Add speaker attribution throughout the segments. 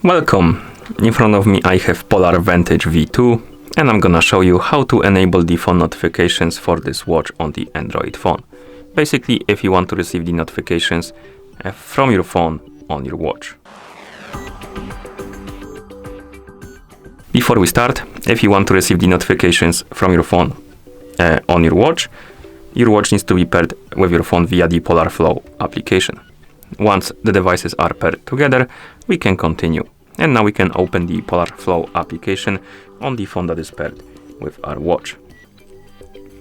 Speaker 1: Welcome! In front of me I have Polar Vantage V2 and I'm gonna show you how to enable the phone notifications for this watch on the Android phone. Basically, if you want to receive the notifications from your phone on your watch. Before we start, if you want to receive the notifications from your phone on your watch needs to be paired with your phone via the Polar Flow application. Once the devices are paired together, we can continue. And now we can open the Polar Flow application on the phone that is paired with our watch.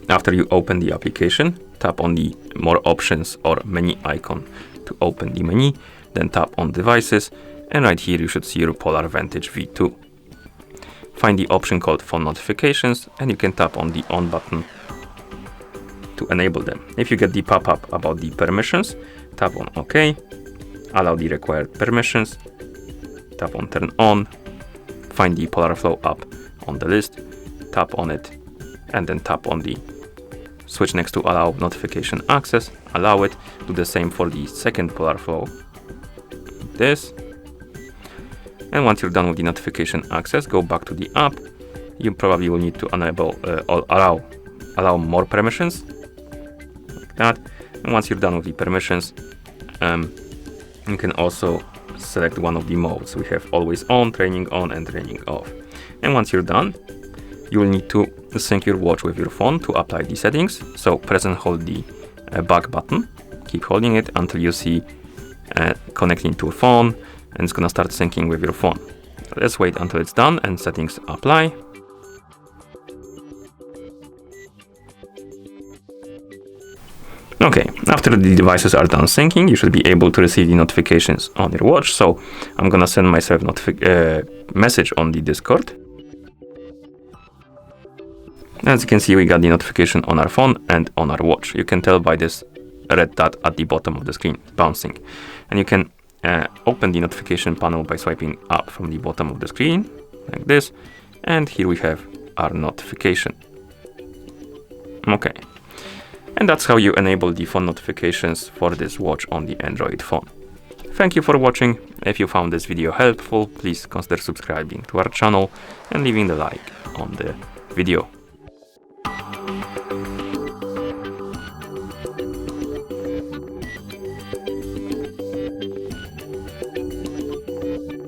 Speaker 1: After you open the application, tap on the More Options or Menu icon to open the menu, then tap on Devices, and right here you should see your Polar Vantage V2. Find the option called Phone Notifications, and you can tap on the On button to enable them. If you get the pop-up about the permissions, tap on OK, allow the required permissions, tap on Turn On, find the Polar Flow app on the list, tap on it, and then tap on the switch next to Allow Notification Access, allow it, do the same for the second Polar Flow, this. And once you're done with the notification access, go back to the app. You probably will need to enable or allow more permissions, like that. And once you're done with the permissions, you can also select one of the modes. We have Always On, Training On, and Training Off. And once you're done, you will need to sync your watch with your phone to apply the settings. So press and hold the back button. Keep holding it until you see connecting to a phone, and it's gonna start syncing with your phone. Let's wait until it's done and settings apply. Okay, after the devices are done syncing, you should be able to receive the notifications on your watch. So I'm gonna send myself message on the Discord. As you can see, we got the notification on our phone and on our watch. You can tell by this red dot at the bottom of the screen bouncing. And you can open the notification panel by swiping up from the bottom of the screen, like this. And here we have our notification. Okay. And that's how you enable the phone notifications for this watch on the Android phone. Thank you for watching. If you found this video helpful, please consider subscribing to our channel and leaving the like on the video.